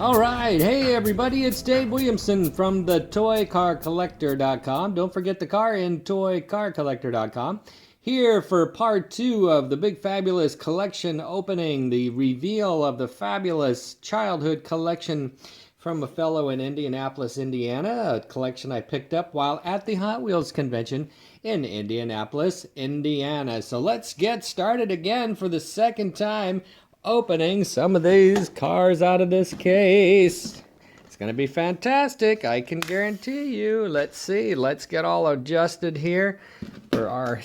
All right, hey everybody, it's Dave Williamson from the ToyCarCollector.com. Don't forget the car in ToyCarCollector.com. Here for part 2 of the big fabulous collection opening, the reveal of the fabulous childhood collection from a fellow in Indianapolis, Indiana, a collection I picked up while at the Hot Wheels convention in Indianapolis, Indiana. So let's get started again for the second time, opening some of these cars out of this case. It's going to be fantastic, I can guarantee you. Let's see, let's get all adjusted here for our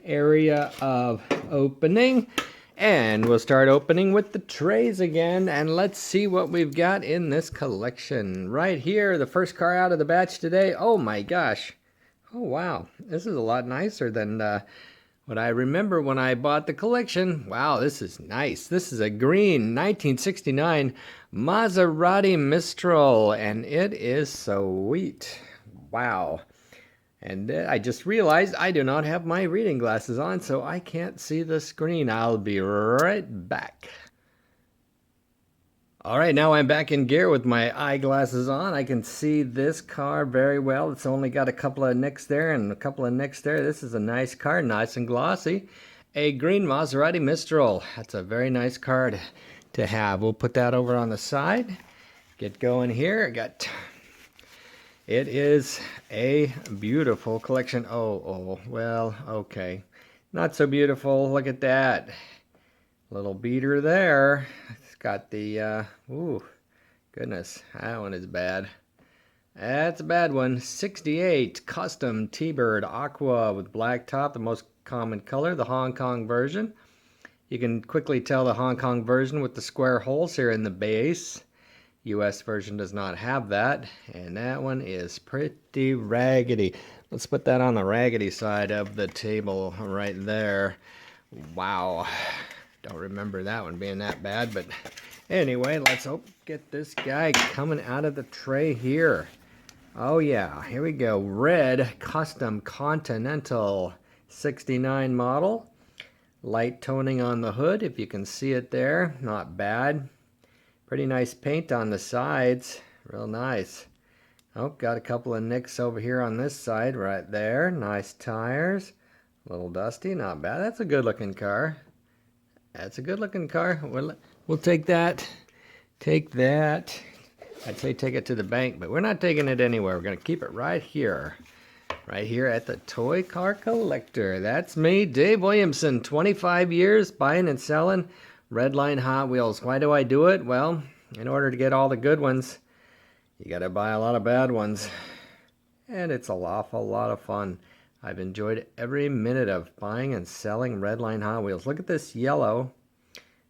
area of opening. And we'll start opening with the trays again, and let's see what we've got in this collection. Right here, the first car out of the batch today. Oh my gosh. Oh wow, this is a lot nicer than what I remember when I bought the collection. Wow, this is nice. This is a green 1969 Maserati Mistral, and it is sweet. Wow. And I just realized I do not have my reading glasses on, so I can't see the screen. I'll be right back. All right, now I'm back in gear with my eyeglasses on. I can see this car very well. It's only got a couple of nicks there and a couple of nicks there. This is a nice car, nice and glossy. A green Maserati Mistral. That's a very nice car to have. We'll put that over on the side. Get going here. It is a beautiful collection. Oh, well, okay. Not so beautiful. Look at that. Little beater there. It's got the, ooh, goodness, that one is bad. That's a bad one. 68 Custom T-Bird Aqua with black top, the most common color, the Hong Kong version. You can quickly tell the Hong Kong version with the square holes here in the base. US version does not have that, and that one is pretty raggedy. Let's put that on the raggedy side of the table right there. Wow. Don't remember that one being that bad, but anyway, let's get this guy coming out of the tray here. Oh yeah, here we go. Red Custom Continental 69 model. Light toning on the hood, if you can see it there. Not bad. Pretty nice paint on the sides. Real nice. Oh, got a couple of nicks over here on this side right there. Nice tires. A little dusty, not bad. That's a good looking car. That's a good looking car. We'll take that. Take that. I'd say take it to the bank, but we're not taking it anywhere. We're going to keep it right here. Right here at the Toy Car Collector. That's me, Dave Williamson. 25 years buying and selling Redline Hot Wheels. Why do I do it? Well, in order to get all the good ones, you got to buy a lot of bad ones. And it's an awful lot of fun. I've enjoyed every minute of buying and selling Redline Hot Wheels. Look at this yellow.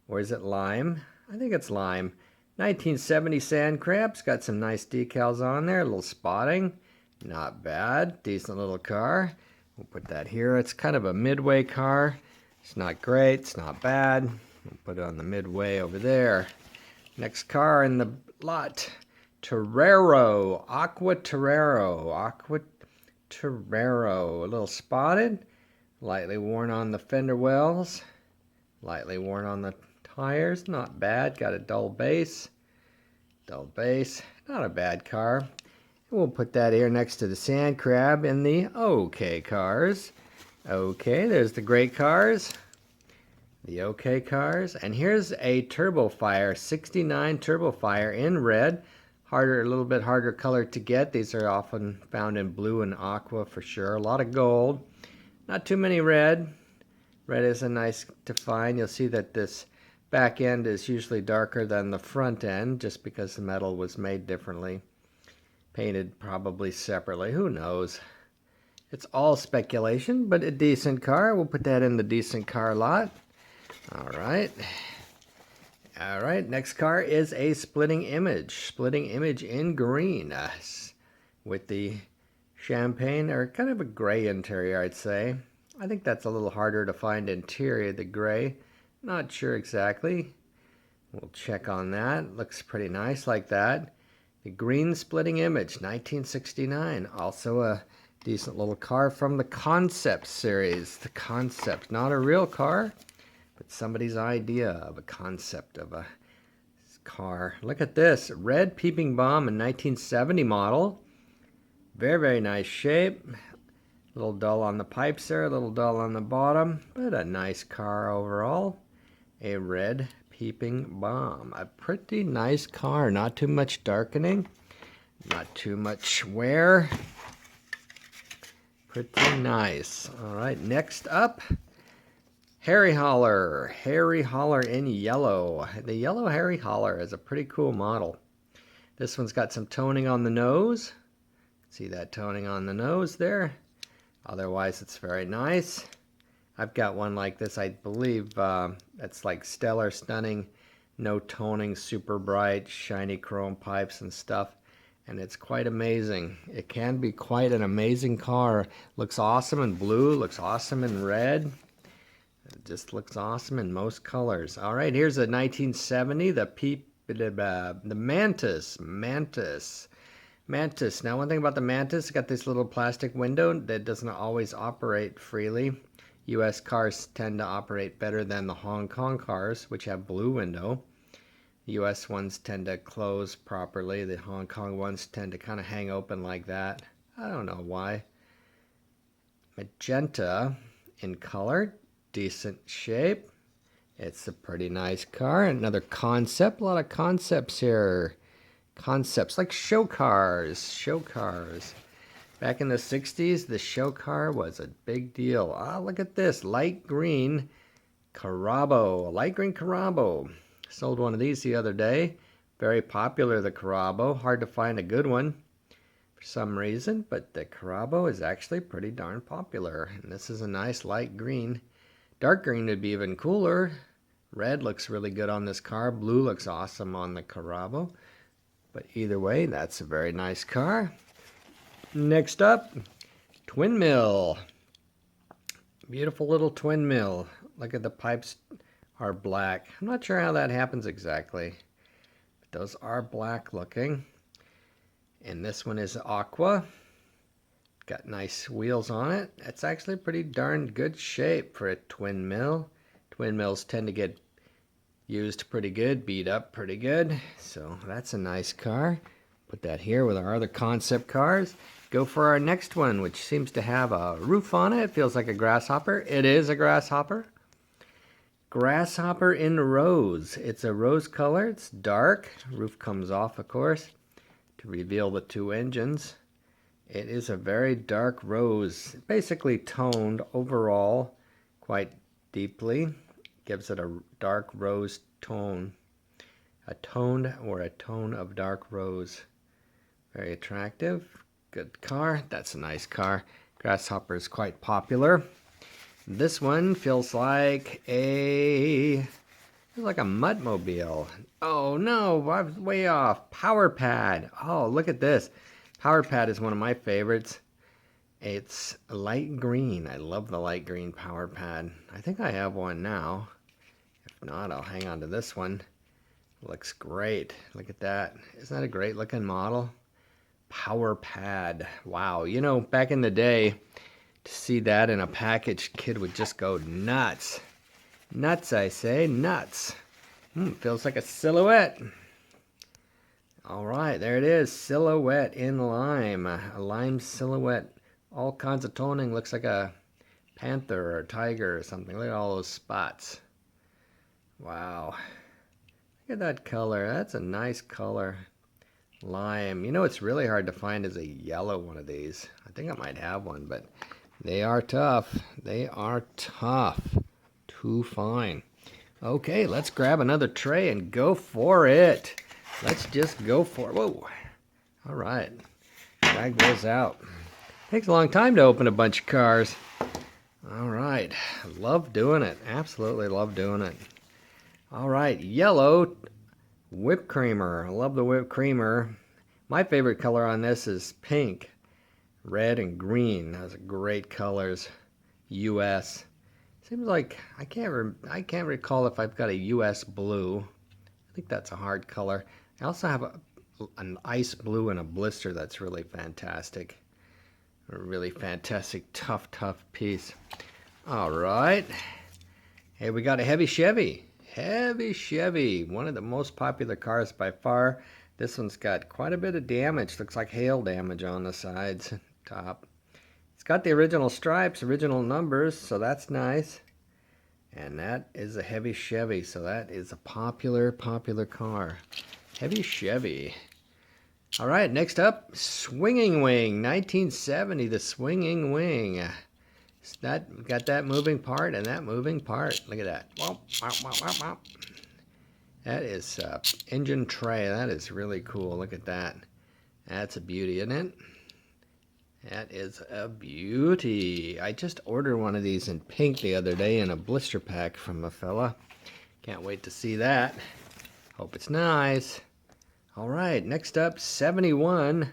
Or is it lime? I think it's lime. 1970 Sand Crabs. Got some nice decals on there. A little spotting. Not bad. Decent little car. We'll put that here. It's kind of a midway car. It's not great. It's not bad. We'll put it on the midway over there. Next car in the lot. Torero. Aqua Torero. Aqua Torero. A little spotted. Lightly worn on the fender wells. Lightly worn on the tires. Not bad. Got a dull base. Dull base. Not a bad car. And we'll put that here next to the Sand Crab in the OK cars. Okay, there's the great cars. The OK cars. And here's a Turbo Fire. 69 Turbo Fire in red. A little bit harder color to get. These are often found in blue and aqua for sure. A lot of gold. Not too many red. Red is a nice to find. You'll see that this back end is usually darker than the front end just because the metal was made differently. Painted probably separately. Who knows? It's all speculation, but a decent car. We'll put that in the decent car lot. All right. All right, next car is a Splitting Image in green with the champagne or kind of a gray interior, I'd say. I think that's a little harder to find interior, the gray. Not sure exactly. We'll check on that. Looks pretty nice like that. The green Splitting Image, 1969. Also a decent little car from the Concept series. The Concept, not a real car, but somebody's idea of a concept of a car. Look at this. Red peeping bomb, a 1970 model. Very, very nice shape. A little dull on the pipes there, a little dull on the bottom, but a nice car overall. A red peeping bomb. A pretty nice car. Not too much darkening. Not too much wear. Pretty nice. All right, next up, Harry Holler. Harry Holler in yellow. The yellow Harry Holler is a pretty cool model. This one's got some toning on the nose. See that toning on the nose there? Otherwise, it's very nice. I've got one like this. I believe it's like stellar, stunning, no toning, super bright, shiny chrome pipes and stuff. And it's quite amazing. It can be quite an amazing car. Looks awesome in blue, looks awesome in red. It just looks awesome in most colors. All right, here's a 1970, the Mantis. Mantis. Now, one thing about the Mantis, it's got this little plastic window that doesn't always operate freely. U.S. cars tend to operate better than the Hong Kong cars, which have blue window. U.S. ones tend to close properly. The Hong Kong ones tend to kind of hang open like that. I don't know why. Magenta in color. Decent shape. It's a pretty nice car. Another concept. A lot of concepts here. Concepts like show cars. Show cars. Back in the 60s, the show car was a big deal. Ah, look at this. Light green Carabo. Light green Carabo. Sold one of these the other day. Very popular, the Carabo. Hard to find a good one for some reason, but the Carabo is actually pretty darn popular. And this is a nice light green. Dark green would be even cooler. Red looks really good on this car. Blue looks awesome on the Carabo. But either way, that's a very nice car. Next up, twin mill. Beautiful little twin mill. Look at the pipes are black. I'm not sure how that happens exactly, but those are black looking. And this one is aqua. Got nice wheels on it. It's actually pretty darn good shape for a twin mill. Twin mills tend to get used pretty good, beat up pretty good. So that's a nice car. Put that here with our other concept cars. Go for our next one, which seems to have a roof on it. It feels like a grasshopper. It is a grasshopper. Grasshopper in rose. It's a rose color. It's dark. Roof comes off, of course, to reveal the two engines. It is a very dark rose, basically toned overall quite deeply. Gives it a dark rose tone. A toned or a tone of dark rose. Very attractive. Good car. That's a nice car. Grasshopper is quite popular. This one feels like a Muttmobile. Oh no, I was way off. Power Pad. Oh, look at this. Power Pad is one of my favorites. It's light green. I love the light green Power Pad. I think I have one now. If not, I'll hang on to this one. Looks great. Look at that. Isn't that a great looking model? Power Pad. Wow. You know, back in the day, to see that in a package, kid would just go nuts. Nuts, I say. Nuts. Feels like a silhouette. All right, there it is. Silhouette in lime. A lime silhouette. All kinds of toning. Looks like a panther or a tiger or something. Look at all those spots. Wow. Look at that color. That's a nice color. Lime. You know, it's really hard to find is a yellow one of these. I think I might have one, but they are tough. They are tough to find. Okay, let's grab another tray and go for it. Let's just go for it. Whoa. All right. Drag those out. Takes a long time to open a bunch of cars. All right. Love doing it. Absolutely love doing it. All right. Yellow whipped creamer. I love the whipped creamer. My favorite color on this is pink, red, and green. Those are great colors. U.S. Seems like I can't recall if I've got a U.S. blue. I think that's a hard color. I also have an ice blue and a blister that's really fantastic. A really fantastic, tough piece. All right. Hey, we got a heavy Chevy. Heavy Chevy, one of the most popular cars by far. This one's got quite a bit of damage. Looks like hail damage on the sides, top. It's got the original stripes, original numbers, so that's nice. And that is a heavy Chevy, so that is a popular car. Heavy Chevy. All right, next up, Swinging Wing, 1970, the Swinging Wing. That got that moving part and that moving part. Look at that. Whoop, whoop, whoop, whoop, whoop. That is engine tray. That is really cool. Look at that. That's a beauty, isn't it? That is a beauty. I just ordered one of these in pink the other day in a blister pack from a fella. Can't wait to see that. Hope it's nice. All right, next up, 71.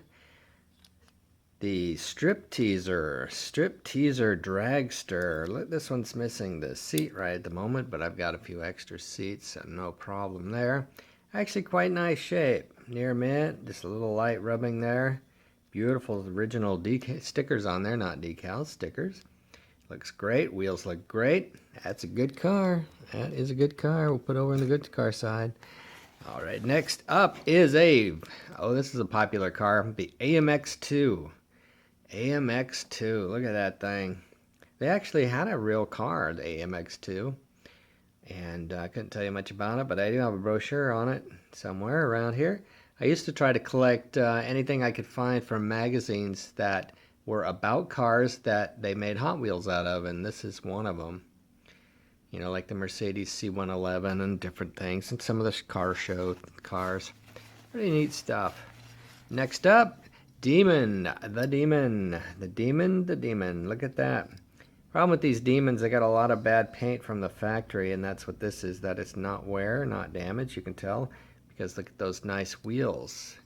The Strip Teaser Dragster. Look, this one's missing the seat right at the moment, but I've got a few extra seats, so no problem there. Actually, quite nice shape. Near mint, just a little light rubbing there. Beautiful original stickers on there, not decals, stickers. Looks great. Wheels look great. That's a good car. That is a good car. We'll put over in the good car side. All right, next up is this is a popular car, the AMX2. AMX2, look at that thing. They actually had a real car, the AMX2. And I couldn't tell you much about it, but I do have a brochure on it somewhere around here. I used to try to collect anything I could find from magazines that were about cars that they made Hot Wheels out of, and this is one of them. You know, like the Mercedes C111 and different things, and some of the car show cars. Pretty neat stuff. Next up, Demon. The Demon. Look at that. Problem with these Demons, they got a lot of bad paint from the factory, and that's what this is, that it's not wear, not damage, you can tell, because look at those nice wheels.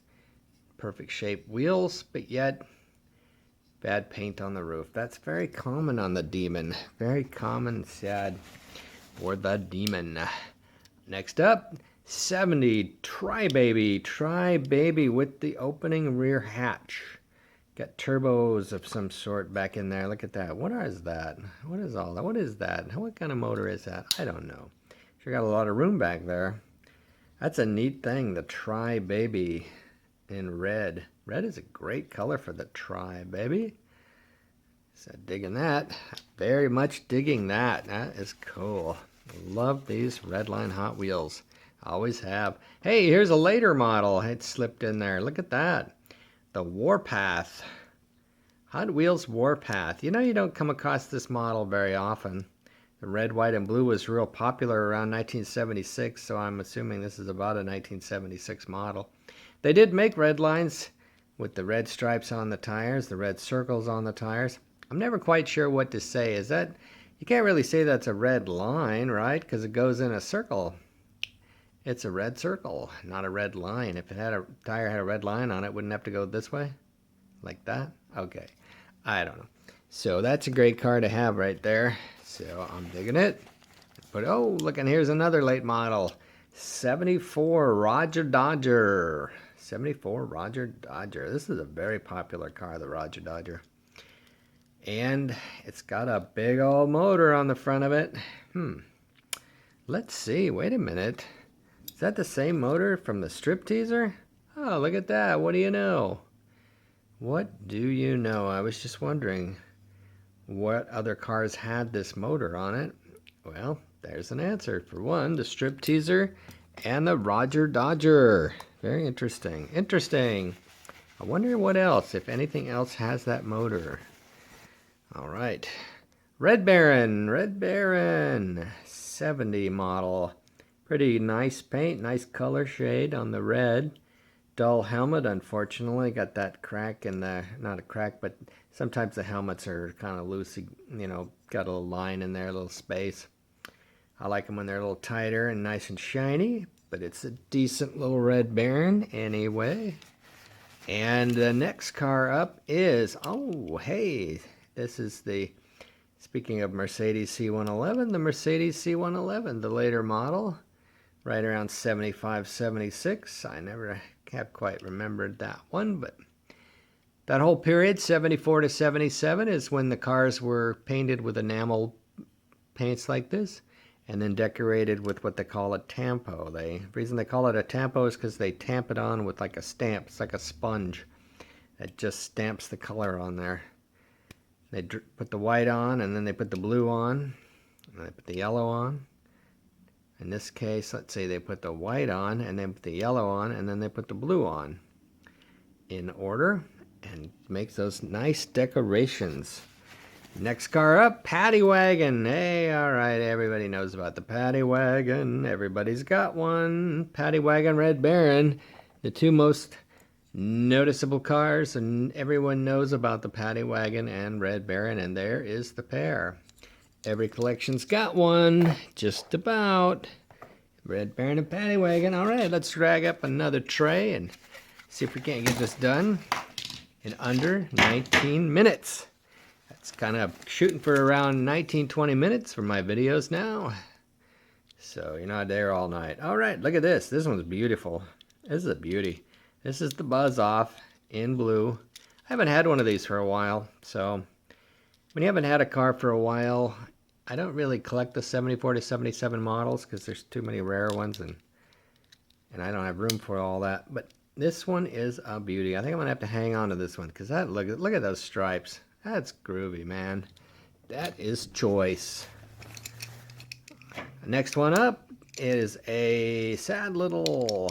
Perfect shaped wheels, but yet bad paint on the roof. That's very common on the Demon. Very common, sad for the Demon. Next up, 70 Tri-Baby with the opening rear hatch. Got turbos of some sort back in there. Look at that. What is that? What is all that? What is that? What kind of motor is that? I don't know. Sure got a lot of room back there. That's a neat thing, the Tri-Baby in red. Red is a great color for the Tri-Baby. So digging that. Very much digging that. That is cool. Love these Redline Hot Wheels. Always have. Hey, here's a later model. It slipped in there. Look at that. The Warpath. Hot Wheels Warpath. You know, you don't come across this model very often. The red, white, and blue was real popular around 1976, so I'm assuming this is about a 1976 model. They did make red lines with the red stripes on the tires, the red circles on the tires. I'm never quite sure what to say. Is that, you can't really say that's a red line, right? Because it goes in a circle. It's a red circle, not a red line. If it had a tire had a red line on it, wouldn't it have to go this way? Like that? Okay. I don't know. So that's a great car to have right there. So I'm digging it. But oh, look, and here's another late model. 74 Roger Dodger. 74 Roger Dodger. This is a very popular car, the Roger Dodger. And it's got a big old motor on the front of it. Let's see. Wait a minute. Is that the same motor from the Strip Teaser? Oh, look at that. What do you know? What do you know? I was just wondering what other cars had this motor on it. Well, there's an answer. For one, the Strip Teaser and the Roger Dodger. Very interesting. Interesting. I wonder what else, if anything else has that motor. All right. Red Baron. 70 model. Pretty nice paint, nice color shade on the red. Dull helmet, unfortunately. Got that crack in the, not a crack, but sometimes the helmets are kind of loose, you know, got a little line in there, a little space. I like them when they're a little tighter and nice and shiny, but it's a decent little Red Baron anyway. And the next car up is, oh, hey, this is the, speaking of Mercedes C111, the Mercedes C111, the later model. Right around 75, 76. I never have quite remembered that one, but that whole period, 74 to 77, is when the cars were painted with enamel paints like this. and then decorated with what they call a tampo. The reason they call it a tampo is because they tamp it on with like a stamp. It's like a sponge that just stamps the color on there. They put the white on, and then they put the blue on, and they put the yellow on. In this case, let's say they put the white on, and then put the yellow on, and then they put the blue on in order, and makes those nice decorations. Next car up, Paddy Wagon. Hey, all right, everybody knows about the Paddy Wagon. Everybody's got one. Paddy Wagon, Red Baron, the two most noticeable cars, and everyone knows about the Paddy Wagon and Red Baron, and there is the pair. Every collection's got one, just about. Red Baron and Paddy Wagon. All right, let's drag up another tray and see if we can't get this done in under 19 minutes. It's kind of shooting for around 19-20 minutes for my videos now. So you're not there all night. All right, look at this. This one's beautiful. This is a beauty. This is the Buzz Off in blue. I haven't had one of these for a while. So when you haven't had a car for a while, I don't really collect the 74 to 77 models because there's too many rare ones and I don't have room for all that. But this one is a beauty. I think I'm going to have to hang on to this one because look at those stripes. That's groovy, man. That is choice. Next one up is a sad little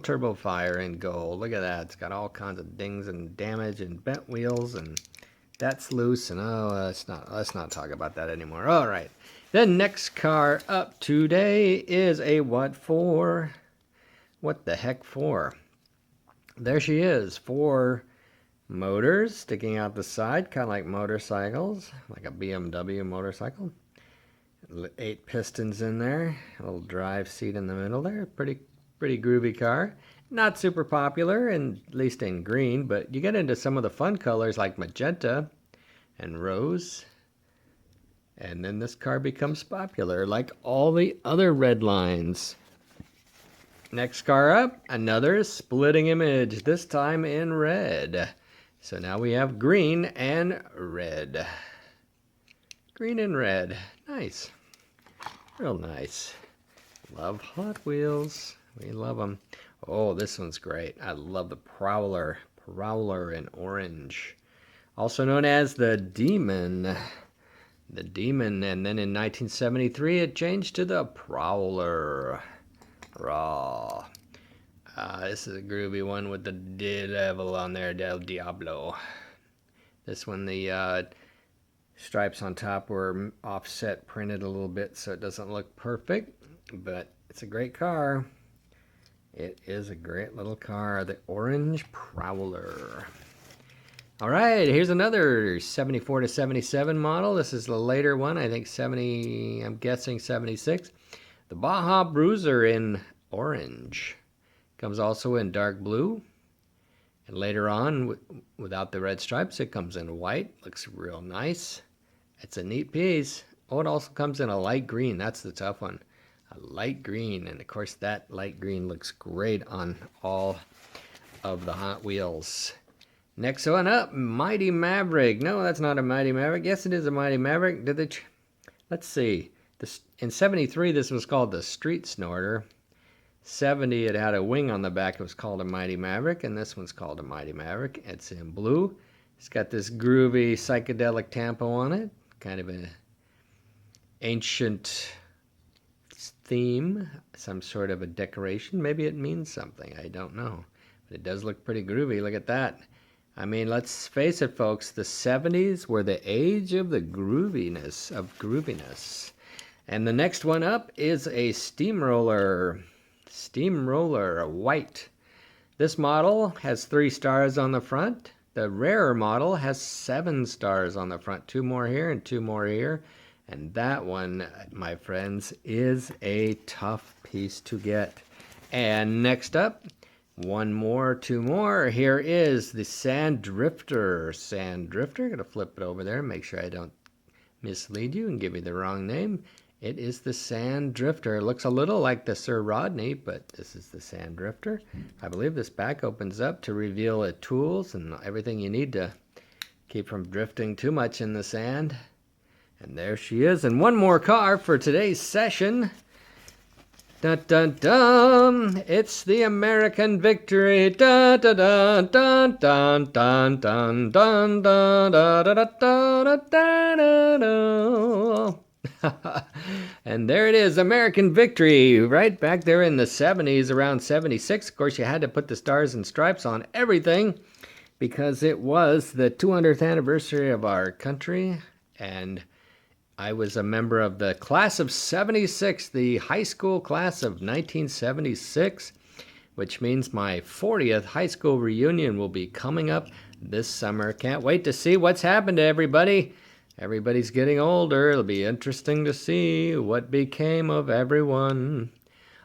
turbo fire in gold. Look at that. It's got all kinds of dings and damage and bent wheels, and that's loose. And let's not talk about that anymore. All right. The next car up today is a what for? What the heck for? There she is. 4 motors sticking out the side, kind of like motorcycles, like a BMW motorcycle. 8 pistons in there, a little drive seat in the middle there. Pretty groovy car. Not super popular, at least in green, but you get into some of the fun colors like magenta and rose, and then this car becomes popular like all the other Redlines. Next car up, another splitting image, this time in red. So now we have green and red. Green and red. Nice. Real nice. Love Hot Wheels. We love them. Oh, this one's great. I love the Prowler. Prowler in orange. Also known as the Demon. The Demon. And then in 1973 it changed to the Prowler. Raw. This is a groovy one with the devil on there, Del Diablo. This one, the stripes on top were offset printed a little bit, so it doesn't look perfect, but it's a great car. It is a great little car, the Orange Prowler. All right, here's another 74 to 77 model. This is the later one, I think 70, I'm guessing 76. The Baja Bruiser in orange. Comes also in dark blue, and later on, without the red stripes, it comes in white. Looks real nice. It's a neat piece. Oh, it also comes in a light green. That's the tough one. A light green, and of course that light green looks great on all of the Hot Wheels. Next one up, Mighty Maverick. No, that's not a Mighty Maverick. Yes, it is a Mighty Maverick. Let's see. In 73, this was called the Street Snorter. 70, it had a wing on the back. It was called a Mighty Maverick, and this one's called a Mighty Maverick. It's in blue. It's got this groovy psychedelic tampo on it, kind of an ancient theme, some sort of a decoration. Maybe it means something. I don't know, but it does look pretty groovy. Look at that. I mean, let's face it, folks. The 70s were the age of the grooviness. And the next one up is a Steamroller. Steamroller white. This model has 3 stars on the front. The rarer model has 7 stars on the front. 2 more here and 2 more here. And that one, my friends, is a tough piece to get. And next up, 1 more, 2 more. Here is the Sand Drifter. Sand Drifter. I'm going to flip it over there and make sure I don't mislead you and give you the wrong name. It is the Sand Drifter. It looks a little like the Sir Rodney, but this is the Sand Drifter. I believe this back opens up to reveal the tools and everything you need to keep from drifting too much in the sand. And there she is. And one more car for today's session. Dun dun dun! It's the American Victory. Dun dun dun dun dun dun dun dun dun dun dun dun dun. And there it is, American Victory, right back there in the 70s, around 76. Of course, you had to put the stars and stripes on everything because it was the 200th anniversary of our country, and I was a member of the class of 76, the high school class of 1976, which means my 40th high school reunion will be coming up this summer. Can't wait to see what's happened to everybody. Everybody's getting older. It'll be interesting to see what became of everyone.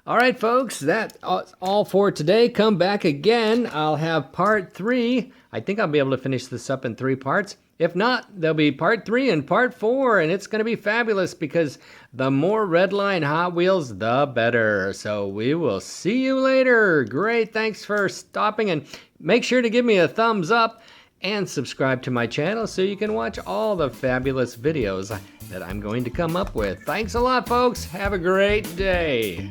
All right, folks, that's all for today. Come back again. I'll have part 3. I think I'll be able to finish this up in 3 parts. If not, there'll be part 3 and part 4, and it's going to be fabulous because the more Redline Hot Wheels, the better. So we will see you later. Great, thanks for stopping, and make sure to give me a thumbs up and subscribe to my channel so you can watch all the fabulous videos that I'm going to come up with. Thanks a lot, folks. Have a great day.